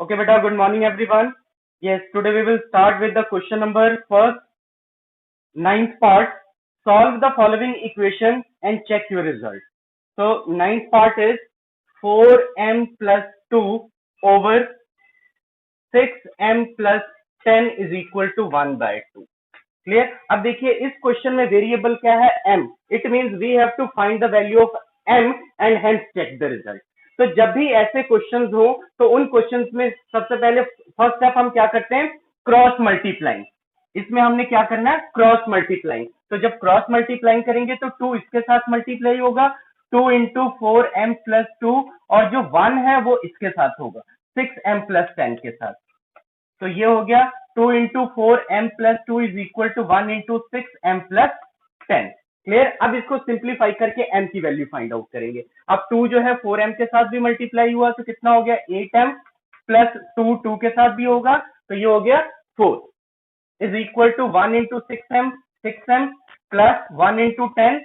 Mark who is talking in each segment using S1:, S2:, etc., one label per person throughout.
S1: Okay, beta, good morning everyone. Yes, today we will start with the question number first, ninth part. Solve the following equation and check your result. So, ninth part is 4m plus 2 over 6m plus 10 is equal to 1 by 2. Clear. अब देखिए इस question में variable क्या है m. It means we have to find the value of m and hence check the result. तो जब भी ऐसे क्वेश्चंस हो तो उन क्वेश्चंस में सबसे पहले फर्स्ट स्टेप हम क्या करते हैं, क्रॉस मल्टीप्लाइंग। इसमें हमने क्या करना है, क्रॉस मल्टीप्लाइंग। तो जब क्रॉस मल्टीप्लाइंग करेंगे तो 2 इसके साथ मल्टीप्लाई होगा, 2 इंटू 4m प्लस 2, और जो 1 है वो इसके साथ होगा 6m प्लस 10 के साथ। तो ये हो गया 2 into 4m plus 2 is equal to 1 into 6m plus 10। Clear. अब इसको सिंप्लीफाई करके m की वैल्यू फाइंड आउट करेंगे। अब 2 जो है 4m के साथ भी मल्टीप्लाई हुआ तो कितना हो गया 8m प्लस 2 के साथ भी होगा तो ये हो गया 4 is equal to 1 into 6m plus 1 into 10।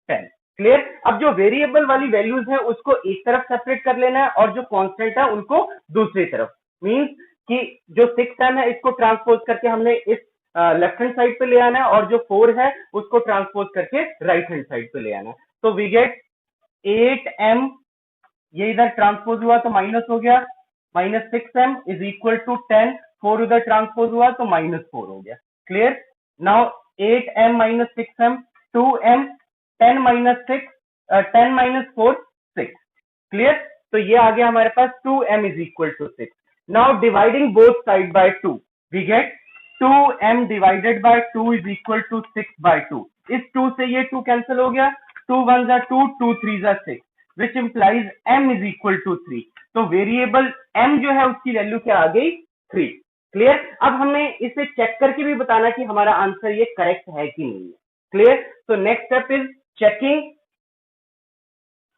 S1: Clear. अब जो वेरिएबल वाली वैल्यूज है उसको एक तरफ सेपरेट कर लेना है और जो कांस्टेंट है उनको दूसरी तरफ। मींस कि जो 6m है इसको ट्रांसपोज करके हमने इस लेफ्ट हैंड साइड पे ले आना है और जो 4 है उसको ट्रांसपोज करके राइट हैंड साइड पे ले आना है। तो वी गेट 8m, ये इधर ट्रांसपोज हुआ तो माइनस हो गया, minus 6m is equal to 10, 4 उधर ट्रांसपोज हुआ तो -4 हो गया। Clear. Now 8m minus 6m 2m, 10 minus 6 10 minus 4 6। Clear. तो ये आ गया हमारे पास 2m is equal to 6। Now dividing both side by 2, we get 2m divided by 2 is equal to 6 by 2. इस 2 से ये 2 कैंसिल हो गया, 2 1s are 2, 2 3s are 6, which implies m is equal to 3. तो वेरिएबल m जो है उसकी value क्या आ गई 3। क्लियर। अब हमें इसे चेक करके भी बताना कि हमारा आंसर ये करेक्ट है कि नहीं है। क्लियर। तो नेक्स्ट स्टेप इज चेकिंग।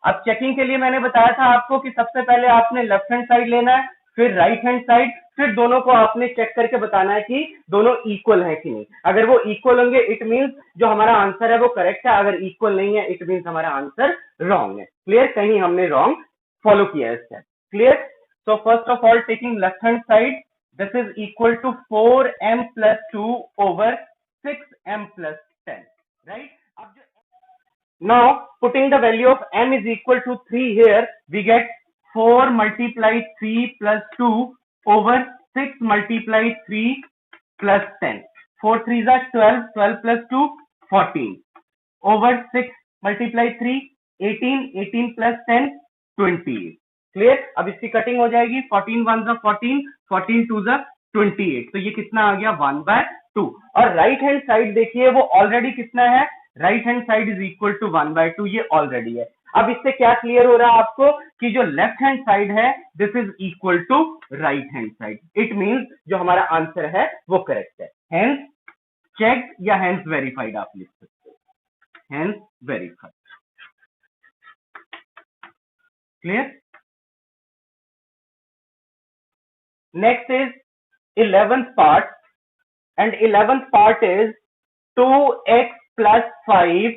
S1: अब चेकिंग के लिए मैंने बताया था आपको कि सबसे पहले आपने लेफ्ट हैंड साइड लेना है, फिर राइट हैंड साइड, फिर दोनों को आपने चेक करके बताना है कि दोनों इक्वल है कि नहीं। अगर वो इक्वल होंगे इट मींस जो हमारा आंसर है वो करेक्ट है, अगर इक्वल नहीं है इट मींस हमारा आंसर रॉन्ग है। क्लियर। कहीं हमने रॉन्ग फॉलो किया है step. Clear. So first of all taking left hand side, this is equal to 4m plus 2 over 6m plus 10, right. अब now putting the value of m is equal to 3 here, we get 4 multiplied 3 plus 2 over 6 multiplied 3 plus 10. 4 3s are 12, 12 plus 2 14 over 6 multiplied 3 18, 18 plus 10 28. Clear. अब इसकी cutting हो जाएगी, 14 1s are 14, 14 2s are 28, तो ये कितना आ गया 1 by 2। और राइट हैंड साइड देखिए वो ऑलरेडी कितना है, right hand side is equal to 1 by 2, ये ऑलरेडी है। अब इससे क्या क्लियर हो रहा है आपको कि जो लेफ्ट हैंड साइड है this is equal to right hand side. It means जो हमारा आंसर है वो करेक्ट है। हेंस चेक या हेंस वेरीफाइड आप लिख सकते हो, hence verified. Clear. Next is 11th part, and 11th part is 2x plus 5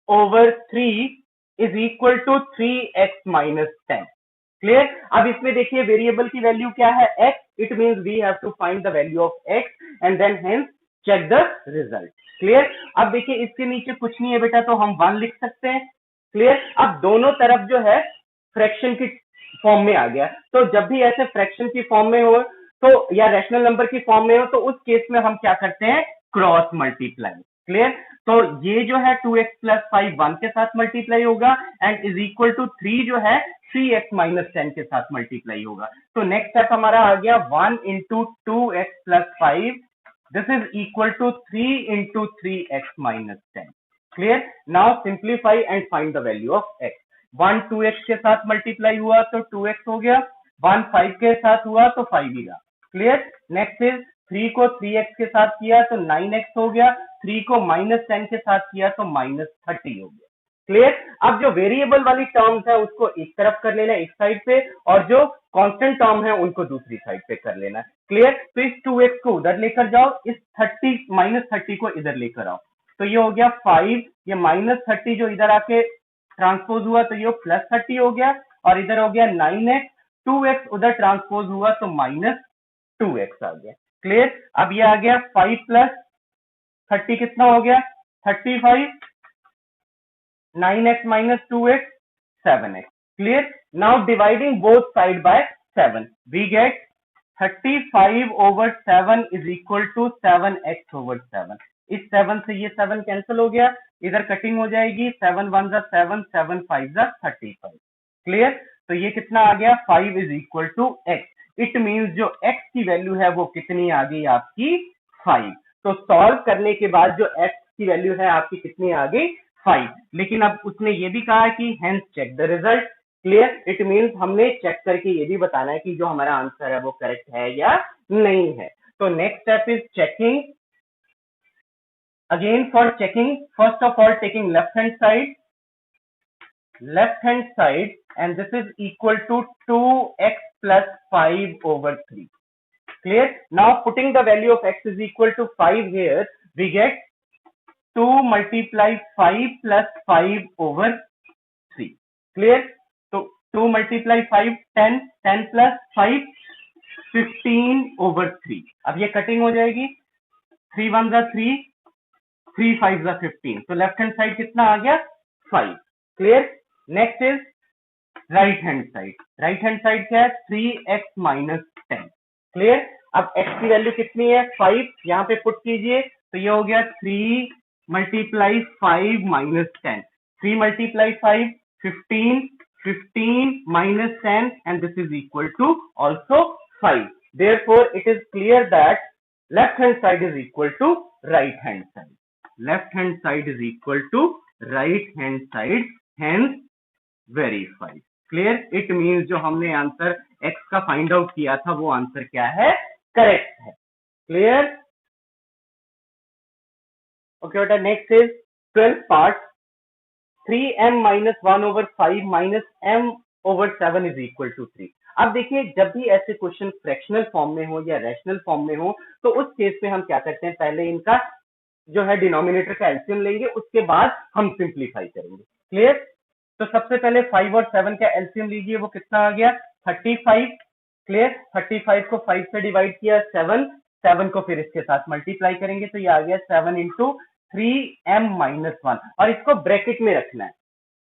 S1: over 3 is equal to 3x minus 10. Clear. अब इसमें देखिए वेरिएबल की वैल्यू क्या है x, it means we have to find the value of x and then hence check the result. Clear. अब देखिए इसके नीचे कुछ नहीं है बेटा तो हम 1 लिख सकते हैं। क्लियर। अब दोनों तरफ जो है फ्रैक्शन की फॉर्म में आ गया, तो जब भी ऐसे फ्रैक्शन की फॉर्म में हो तो या रैशनल नंबर की फॉर्म में हो तो उस केस में हम क्या करते हैं, क्रॉस मल्टीप्लाई। क्लियर। तो ये जो है 2x प्लस 5 1 के साथ मल्टीप्लाई होगा एंड इज इक्वल टू 3 जो है 3x माइनस 10 के साथ मल्टीप्लाई होगा। तो नेक्स्ट स्टेप हमारा आ गया 1 into 2x plus 5, this is equal to 3 into 3x minus 10। Clear. Now simplify and find the value of x। 1 2x के साथ मल्टीप्लाई हुआ तो 2x हो गया, 1 5 के साथ हुआ तो 5 ही रहा। क्लियर। नेक्स्ट इज 3 को 3x के साथ किया तो 9x हो गया, 3 को माइनस 10 के साथ किया तो माइनस 30 हो गया। क्लियर। अब जो वेरिएबल वाली टर्म्स है उसको एक तरफ कर लेना है एक साइड पे, और जो कांस्टेंट टर्म है उनको दूसरी साइड पे कर लेना है। क्लियर। तो इस 2x को उधर लेकर जाओ, इस 30 माइनस 30 को इधर लेकर आओ, तो ये हो गया 5, ये माइनस 30 जो इधर आके ट्रांसपोज हुआ तो ये प्लस 30 हो गया, और इधर हो गया 9x, 2x उधर ट्रांसपोज हुआ तो -2x आ गया। क्लियर। अब ये आ गया 5 प्लस 30 कितना हो गया 35, 9x minus 2x 7x। Clear. Now dividing both side by 7 we get 35 over 7 is equal to 7x over 7। इस 7 से ये 7 कैंसिल हो गया, इधर कटिंग हो जाएगी, 7 1 जा 7, 7 5 जा 35। क्लियर। तो ये कितना आ गया 5 is equal to x। It means जो x की वैल्यू है वो कितनी आ गई आपकी 5। तो सॉल्व करने के बाद जो x की वैल्यू है आपकी कितनी आ गई 5। लेकिन अब उसने ये भी कहा कि hence check the result. Clear. It means हमने चेक करके ये भी बताना है कि जो हमारा आंसर है वो करेक्ट है या नहीं है। तो next step is checking. Again for checking, first of all taking left hand side and this is equal to 2x plus 5 over 3। Clear? Now putting the value of x is equal to 5 here, we get 2 multiply 5 plus 5 over 3। Clear? So 2 multiply 5 10, 10 plus 5 15 over 3। अब ये cutting हो जाएगी, 3 1 जा 3, 3 5 जा 15। तो left hand side कितना आ गया 5। Clear. Next is right hand side क्या है 3x minus 10। क्लियर। अब x की वैल्यू कितनी है 5, यहाँ पे पुट कीजिए तो ये हो गया 3 multiply 5 minus 10, 3 multiply 5 15, 15 minus 10 and this is equal to also 5। Therefore it is clear that left hand side is equal to right hand side, left hand side is equal to right hand side, hence verified। Clear. It means जो हमने answer x का find out किया था वो answer क्या है correct है। Clear. Okay बेटा next is 12th part. 3m minus 1 over 5 minus m over 7 is equal to 3। अब देखिए जब भी ऐसे क्वेश्चन फ्रैक्शनल फॉर्म में हो या रैशनल फॉर्म में हो तो उस केस में हम क्या करते हैं, पहले इनका जो है डिनोमिनेटर का एलसीएम लेंगे, उसके बाद हम सिंप्लीफाई करेंगे। क्लियर। तो सबसे पहले 5 और 7 का एलसीएम लीजिए, वो कितना आ गया 35। क्लियर। 35 को 5 से डिवाइड किया 7 को फिर इसके साथ मल्टीप्लाई करेंगे तो ये आ गया 7 इंटू 3m minus 1 और इसको ब्रैकेट में रखना है।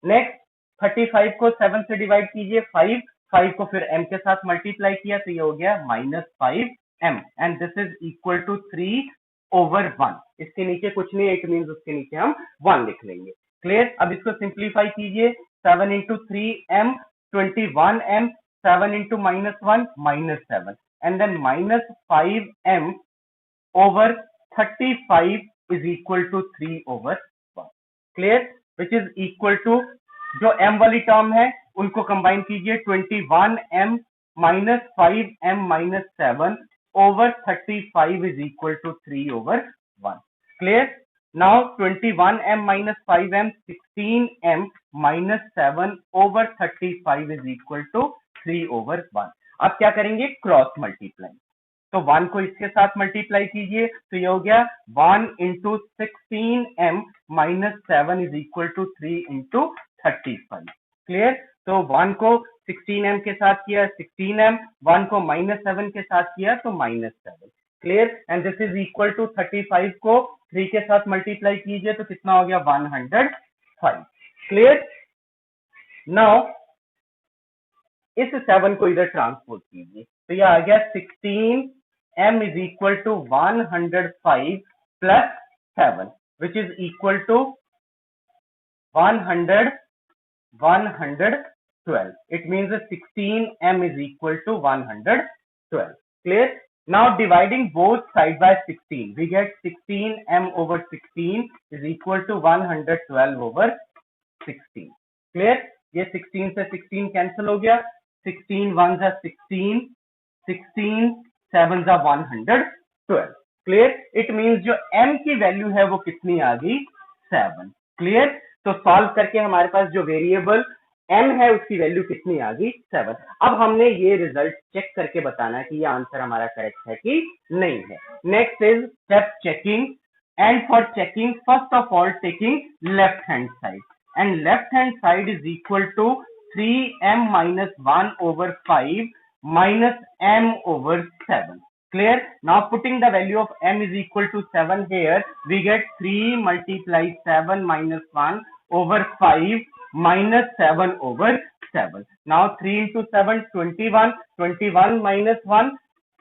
S1: नेक्स्ट 35 को 7 से डिवाइड कीजिए 5 को फिर m के साथ मल्टीप्लाई किया तो ये हो गया -5m and this is equal to 3/1। इसके नीचे कुछ नहीं, इट मींस उसके नीचे हम 1 लिख लेंगे। क्लियर। अब इसको सिंप्लीफाई कीजिए, 7 into 3m 21m, 7 into -1 -7 and then -5m over 35 is equal to 3/1। Clear. Which is equal to जो m वाली टर्म है उनको कंबाइन कीजिए, 21m -5m -7 over 35 is equal to 3/1। Clear. Now 21m minus 5m 16m minus 7 over 35 is equal to 3/1। अब क्या करेंगे cross multiply, तो 1 को इसके साथ मल्टीप्लाई कीजिए तो ये हो गया 1 into 16m minus 7 is equal to 3 into 35। Clear. तो 1 को 16m के साथ किया 16m, 1 को -7 के साथ किया तो -7। Clear. And this is equal to 35 को 3 के साथ मल्टीप्लाई कीजिए तो कितना हो गया 105। क्लियर। नाउ इस 7 को इधर ट्रांसपोज कीजिए तो ये आ गया 16m is equal to 105 plus 7 which is equal to 112। It means 16m is equal to 112। Clear? Now dividing both side by 16, we get 16m over 16 is equal to 112 over 16। Clear? ये 16 से 16 cancel हो गया, 16 1 जा 16, 16 7 जा 112। Clear. It means जो m की value है वो कितनी आ गई 7। क्लियर। तो सॉल्व करके हमारे पास जो वेरिएबल m है उसकी वैल्यू कितनी आ गई 7। अब हमने ये रिजल्ट चेक करके बताना है कि ये आंसर हमारा करेक्ट है कि नहीं है। Next is step checking, and for checking first of all taking left hand side, and left hand side is equal to 3m minus 1 over 5 minus m over 7. Clear? Now putting the value of m is equal to 7 here, we get 3 multiply 7 minus 1 over 5 minus 7 over 7. Now 3 into 7, 21. 21 minus 1,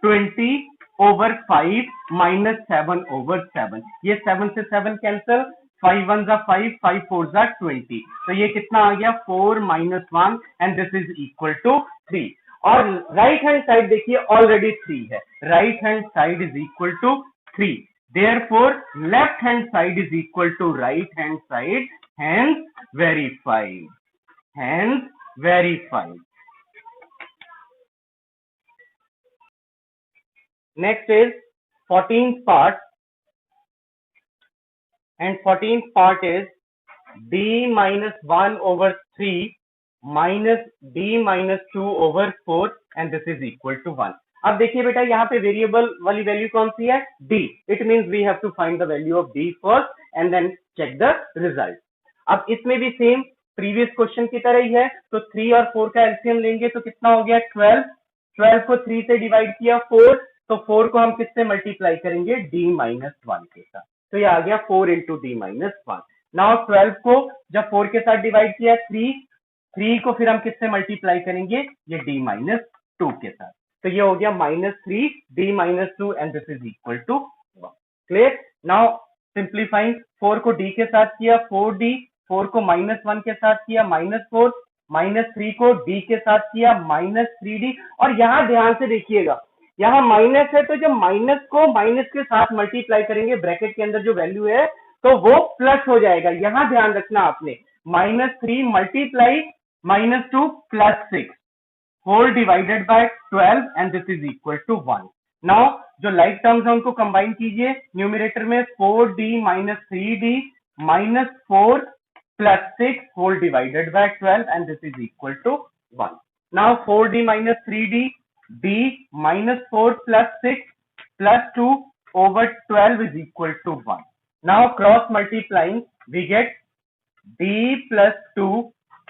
S1: 20 over 5 minus 7 over 7. ये 7 से 7 cancel, 5 1 जा 5, 5 4 जा 20. तो ये कितना आ गया 4 minus 1 and this is equal to 3. और right hand side देखिए ऑलरेडी 3 है, right hand side is equal to 3. Therefore left hand side is equal to right hand side, hence verified. Hence verified. Next is 14th part, and 14th part is d minus 1 over 3 minus d minus 2 over 4 and this is equal to 1. अब देखिए बेटा यहाँ पे variable वाली value कौन सी है, d. It means we have to find the value of d first and then check the result. अब इसमें भी सेम प्रीवियस क्वेश्चन की तरह ही है, तो 3 और 4 का एलसीएम लेंगे तो कितना हो गया 12. 12 को 3 से डिवाइड किया 4, तो 4 को हम किससे मल्टीप्लाई करेंगे d माइनस 1 के साथ, तो ये आ गया 4 इंटू डी माइनस 1. नाउ 12 को जब 4 के साथ डिवाइड किया 3 को फिर हम किससे मल्टीप्लाई करेंगे, ये d माइनस 2 के साथ, तो ये हो गया -3 d minus 2 and this is equal to 1. Clear? Now simplifying, 4 को d के साथ किया 4d, 4 को -1 के साथ किया -4, -3 को d के साथ किया -3d. और यहाँ ध्यान से देखिएगा, यहाँ माइनस है तो जब माइनस को माइनस के साथ मल्टीप्लाई करेंगे ब्रैकेट के अंदर जो वैल्यू है तो वो प्लस हो जाएगा. यहाँ ध्यान रखना आपने, -3 multiply -2 +6 whole divided by 12 and this is equal to 1. Now जो लाइक टर्म्स है उनको कंबाइन कीजिए न्यूमरेटर में, 4d minus 3d minus 4 plus 6 whole divided by 12 and this is equal to 1. Now 4d minus 3d, d minus 4 plus 6 plus 2 over 12 is equal to 1. Now cross multiplying, we get d plus 2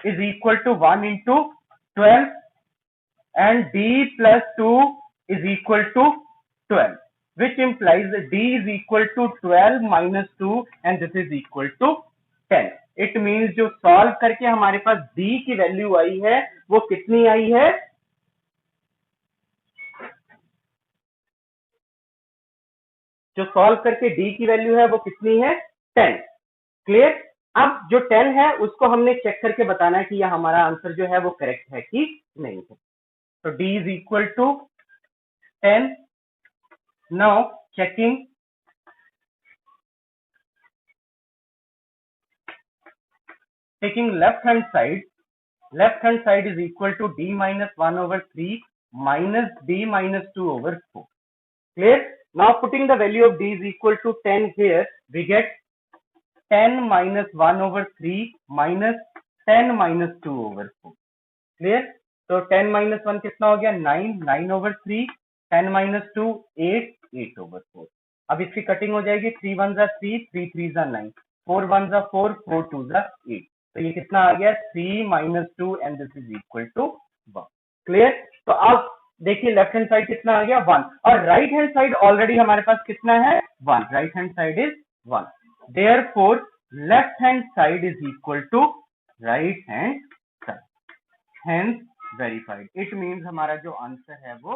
S1: is equal to 1 into 12 and d plus 2 is equal to 12, which implies that d is equal to 12 minus 2 and this is equal to 10. It means जो solve करके हमारे पास d की value आई है वो कितनी आई है, जो solve करके d की वैल्यू है वो कितनी है 10. क्लियर? अब जो 10 है उसको हमने चेक करके बताना है कि यह हमारा आंसर जो है वो करेक्ट है कि नहीं है. तो d is equal to 10. Now checking, taking left hand side is equal to d minus 1 over 3 minus d minus 2 over 4. Clear? Now putting the value of d is equal to 10 here, we get 10 minus 1 over 3 minus 10 minus 2 over 4. Clear? तो 10 minus 1 कितना हो गया 9, 9 over 3, 10 minus 2 8, 8 over 4. अब इसकी cutting हो जाएगी, 3 1 जा 3, 3 3 जा 9, 4 1 जा 4, 4 2 जा 8. तो ये कितना आ गया 3 minus 2 and this is equal to 1. Clear? तो अब देखिए लेफ्ट हैंड साइड कितना आ गया 1 और राइट हैंड साइड ऑलरेडी हमारे पास कितना है 1. Right hand side is 1. Therefore left hand side is equal to right hand side, hence verified. It means हमारा जो आंसर है वो